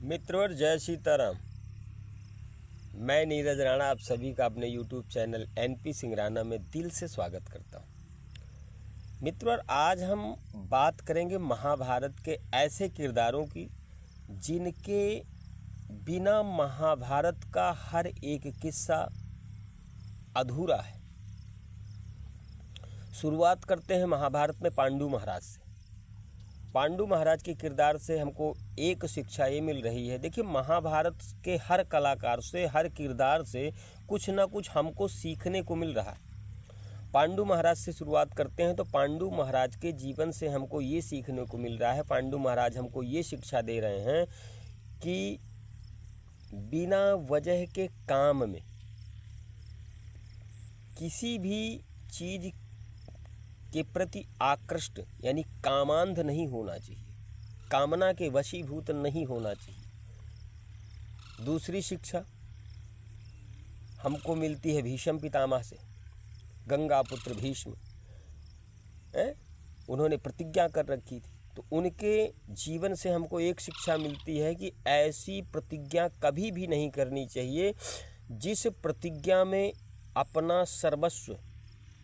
मित्रों जय सीताराम। मैं नीरज राणा आप सभी का अपने YouTube channel NP Singh Rana में दिल से स्वागत करता हूं। मित्रों आज हम बात करेंगे महाभारत के ऐसे किरदारों की जिनके बिना महाभारत का हर एक किस्सा अधूरा है। शुरुआत करते हैं महाभारत में पांडु महाराज से। पांडु महाराज के किरदार से हमको एक शिक्षा ये मिल रही है। देखिए महाभारत के हर कलाकार से, हर किरदार से कुछ ना कुछ हमको सीखने को मिल रहा है। पांडु महाराज से शुरुआत करते हैं तो पांडु महाराज के जीवन से हमको ये सीखने को मिल रहा है। पांडु महाराज हमको ये शिक्षा दे रहे हैं कि बिना वजह के काम में किसी भी चीज के प्रति आकृष्ट यानी कामांध नहीं होना चाहिए, कामना के वशीभूत नहीं होना चाहिए। दूसरी शिक्षा हमको मिलती है भीष्म पितामह से। गंगा पुत्र भीष्म उन्होंने प्रतिज्ञा कर रखी थी, तो उनके जीवन से हमको एक शिक्षा मिलती है कि ऐसी प्रतिज्ञा कभी भी नहीं करनी चाहिए जिस प्रतिज्ञा में अपना सर्वस्व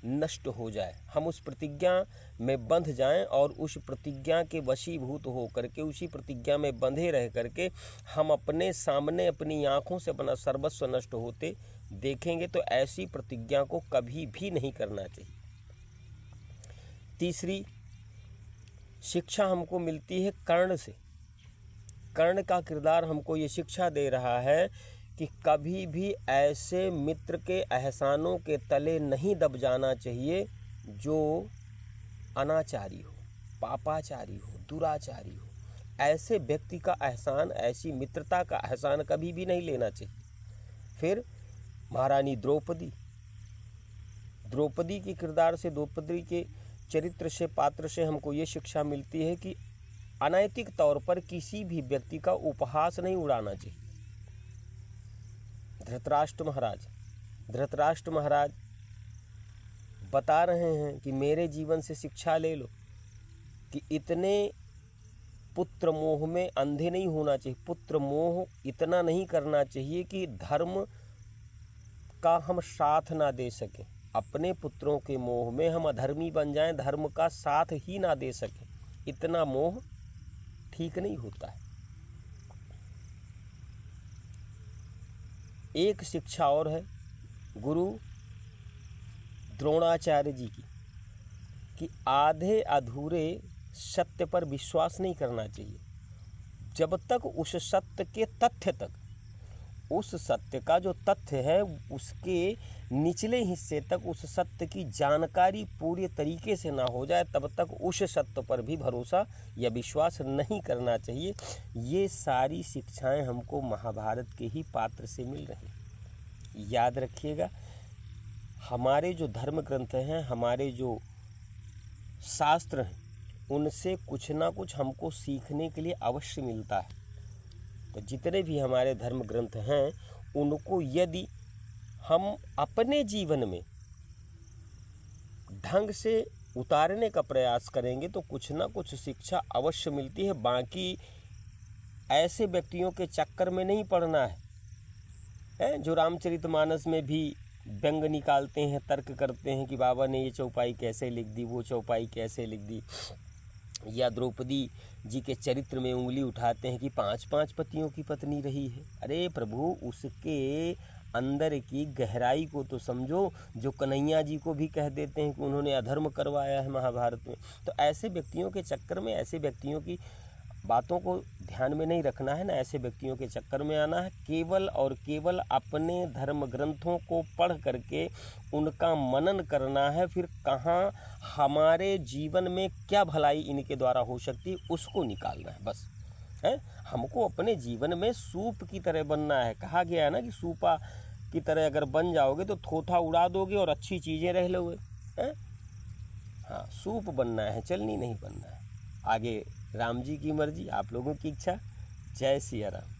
नष्ट हो जाए। हम उस प्रतिज्ञा में बंध जाएं और उस प्रतिज्ञा के वशीभूत हो करके उसी प्रतिज्ञा में बंधे रह करके हम अपने सामने अपनी आँखों से अपना सर्वस्व नष्ट होते देखेंगे, तो ऐसी प्रतिज्ञा को कभी भी नहीं करना चाहिए। तीसरी शिक्षा हमको मिलती है कर्ण से। कर्ण का किरदार हमको ये शिक्षा दे रहा है कि कभी भी ऐसे मित्र के एहसानों के तले नहीं दब जाना चाहिए जो अनाचारी हो, पापाचारी हो, दुराचारी हो। ऐसे व्यक्ति का एहसान, ऐसी मित्रता का एहसान कभी भी नहीं लेना चाहिए। फिर महारानी द्रौपदी के किरदार से, द्रौपदी के चरित्र से, पात्र से हमको ये शिक्षा मिलती है कि अनैतिक तौर पर किसी भी व्यक्ति का उपहास नहीं उड़ाना चाहिए। धृतराष्ट्र महाराज बता रहे हैं कि मेरे जीवन से शिक्षा ले लो कि इतने पुत्र मोह में अंधे नहीं होना चाहिए। पुत्र मोह इतना नहीं करना चाहिए कि धर्म का हम साथ ना दे सकें। अपने पुत्रों के मोह में हम अधर्मी बन जाएं, धर्म का साथ ही ना दे सकें। इतना मोह ठीक नहीं होता है। एक शिक्षा और है गुरु द्रोणाचार्य जी की कि आधे अधूरे सत्य पर विश्वास नहीं करना चाहिए। जब तक उस सत्य के तथ्य तक, उस सत्य का जो तथ्य है उसके निचले हिस्से तक उस सत्य की जानकारी पूरे तरीके से ना हो जाए, तब तक उस सत्य पर भी भरोसा या विश्वास नहीं करना चाहिए। ये सारी शिक्षाएं हमको महाभारत के ही पात्र से मिल रही हैं। याद रखिएगा, हमारे जो धर्म ग्रंथ हैं, हमारे जो शास्त्र हैं, उनसे कुछ ना कुछ हमको सीखने के लिए अवश्य मिलता है। तो जितने भी हमारे धर्म ग्रंथ हैं उनको यदि हम अपने जीवन में ढंग से उतारने का प्रयास करेंगे तो कुछ ना कुछ शिक्षा अवश्य मिलती है। बाकी ऐसे व्यक्तियों के चक्कर में नहीं पड़ना है जो रामचरितमानस में भी व्यंग निकालते हैं, तर्क करते हैं कि बाबा ने ये चौपाई कैसे लिख दी, वो चौपाई कैसे लिख दी, या द्रौपदी जी के चरित्र में उंगली उठाते हैं कि 5-5 पतियों की पत्नी रही है। अरे प्रभु, उसके अंदर की गहराई को तो समझो, जो कन्हैया जी को भी कह देते हैं कि उन्होंने अधर्म करवाया है महाभारत में। तो ऐसे व्यक्तियों के चक्कर में, ऐसे व्यक्तियों की बातों को ध्यान में नहीं रखना है ना, ऐसे व्यक्तियों के चक्कर में आना है। केवल और केवल अपने धर्म ग्रंथों को पढ़ करके उनका मनन करना है। फिर कहाँ हमारे जीवन में क्या भलाई इनके द्वारा हो सकती है उसको निकालना है बस। हमको अपने जीवन में सूप की तरह बनना है। कहा गया है ना कि सूपा की तरह अगर बन जाओगे तो थोथा उड़ा दोगे और अच्छी चीज़ें रह लोगे। हाँ, सूप बनना है, चलनी नहीं बनना है। आगे राम जी की मर्जी, आप लोगों की इच्छा। जय सिया राम।